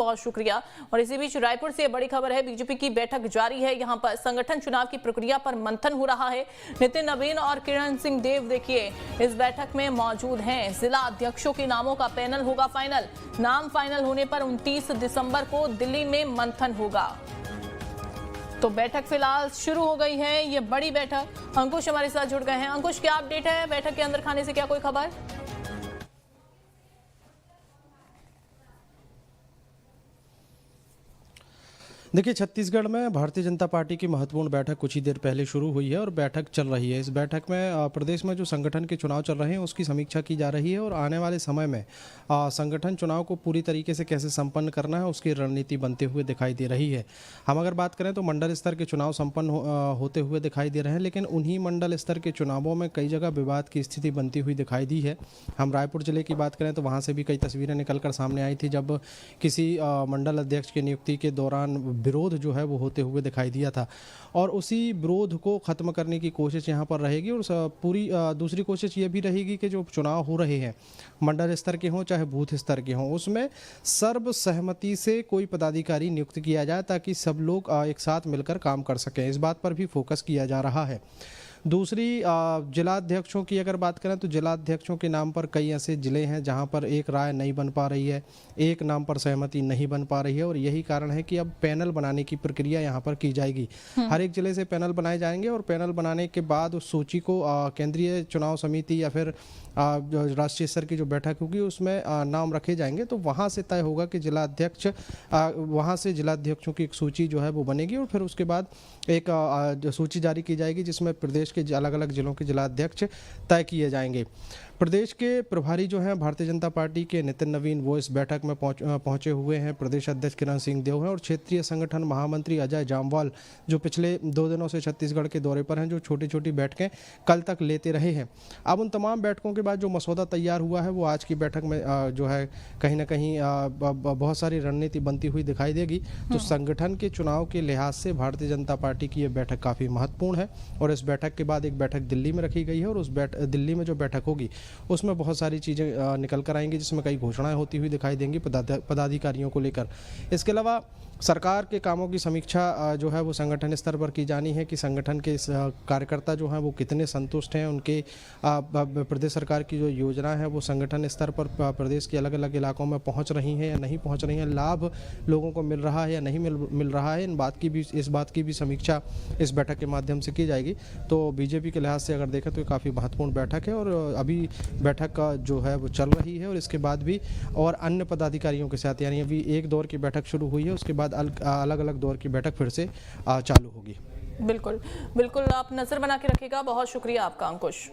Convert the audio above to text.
बहुत शुक्रिया। और इसी बीच रायपुर से बड़ी खबर है, बीजेपी की बैठक जारी है। यहां पर संगठन चुनाव की प्रक्रिया पर मंथन हो रहा है। नितिन नवीन और किरण सिंह देव देखिए इस बैठक में मौजूद हैं। जिला अध्यक्षों के नामों का पैनल होगा फाइनल। नाम फाइनल होने पर 29 दिसंबर को दिल्ली में मंथन होगा। तो बैठक फिलहाल शुरू हो गई है, ये बड़ी बैठक। अंकुश हमारे साथ जुड़ गए हैं। अंकुश, क्या अपडेट है? बैठक के अंदर खाने से क्या कोई खबर? देखिए, छत्तीसगढ़ में भारतीय जनता पार्टी की महत्वपूर्ण बैठक कुछ ही देर पहले शुरू हुई है और बैठक चल रही है। इस बैठक में प्रदेश में जो संगठन के चुनाव चल रहे हैं उसकी समीक्षा की जा रही है और आने वाले समय में संगठन चुनाव को पूरी तरीके से कैसे संपन्न करना है उसकी रणनीति बनते हुए दिखाई दे रही है। हम अगर बात करें तो मंडल स्तर के चुनाव संपन्न होते हुए दिखाई दे रहे हैं, लेकिन उन्हीं मंडल स्तर के चुनावों में कई जगह विवाद की स्थिति बनती हुई दिखाई दी है। हम रायपुर जिले की बात करें तो वहाँ से भी कई तस्वीरें निकलकर सामने आई थी जब किसी मंडल अध्यक्ष की नियुक्ति के दौरान विरोध जो है वो होते हुए दिखाई दिया था और उसी विरोध को ख़त्म करने की कोशिश यहाँ पर रहेगी। और पूरी दूसरी कोशिश ये भी रहेगी कि जो चुनाव हो रहे हैं मंडल स्तर के हों चाहे बूथ स्तर के हों, उसमें सर्वसहमति से कोई पदाधिकारी नियुक्त किया जाए ताकि सब लोग एक साथ मिलकर काम कर सकें। इस बात पर भी फोकस किया जा रहा है। दूसरी जिलाध्यक्षों की अगर बात करें तो जिलाध्यक्षों के नाम पर कई ऐसे ज़िले हैं जहां पर एक राय नहीं बन पा रही है, एक नाम पर सहमति नहीं बन पा रही है और यही कारण है कि अब पैनल बनाने की प्रक्रिया यहां पर की जाएगी। हर एक ज़िले से पैनल बनाए जाएंगे और पैनल बनाने के बाद उस सूची को केंद्रीय चुनाव समिति या फिर राष्ट्रीय स्तर की जो बैठक होगी उसमें नाम रखे जाएंगे। तो वहाँ से तय होगा कि जिलाध्यक्ष, वहाँ से जिलाध्यक्षों की एक सूची जो है वो बनेगी और फिर उसके बाद एक सूची जारी की जाएगी जिसमें प्रदेश के अलग अलग जिलों के जिलाध्यक्ष तय किए जाएंगे। प्रदेश के प्रभारी जो हैं भारतीय जनता पार्टी के नितिन नवीन वो इस बैठक में पहुंचे हुए हैं। प्रदेश अध्यक्ष किरण सिंह देव हैं और क्षेत्रीय संगठन महामंत्री अजय जामवाल जो पिछले 2 दिनों से छत्तीसगढ़ के दौरे पर हैं, जो छोटी छोटी बैठकें कल तक लेते रहे हैं। अब उन तमाम बैठकों के बाद जो मसौदा तैयार हुआ है वो आज की बैठक में जो है कहीं ना कहीं बहुत सारी रणनीति बनती हुई दिखाई देगी। तो संगठन के चुनाव के लिहाज से भारतीय जनता पार्टी की ये बैठक काफ़ी महत्वपूर्ण है और इस बैठक के बाद एक बैठक दिल्ली में रखी गई है और उस दिल्ली में जो बैठक होगी उसमें बहुत सारी चीज़ें निकल कर आएंगी जिसमें कई घोषणाएं होती हुई दिखाई देंगी पदाधिकारियों को लेकर। इसके अलावा सरकार के कामों की समीक्षा जो है वो संगठन स्तर पर की जानी है कि संगठन के कार्यकर्ता जो हैं वो कितने संतुष्ट हैं, उनके प्रदेश सरकार की जो योजना है वो संगठन स्तर पर प्रदेश के अलग अलग इलाकों में पहुंच रही हैं या नहीं पहुंच रही हैं, लाभ लोगों को मिल रहा है या नहीं मिल रहा है। इस बात की भी समीक्षा इस बैठक के माध्यम से की जाएगी। तो बीजेपी के लिहाज से अगर देखें तो काफ़ी महत्वपूर्ण बैठक है और अभी बैठक का जो है वो चल रही है और इसके बाद भी और अन्य पदाधिकारियों के साथ, यानी अभी एक दौर की बैठक शुरू हुई है, उसके बाद अलग अलग दौर की बैठक फिर से चालू होगी। बिल्कुल बिल्कुल, आप नजर बना के रखिएगा। बहुत शुक्रिया आपका अंकुश।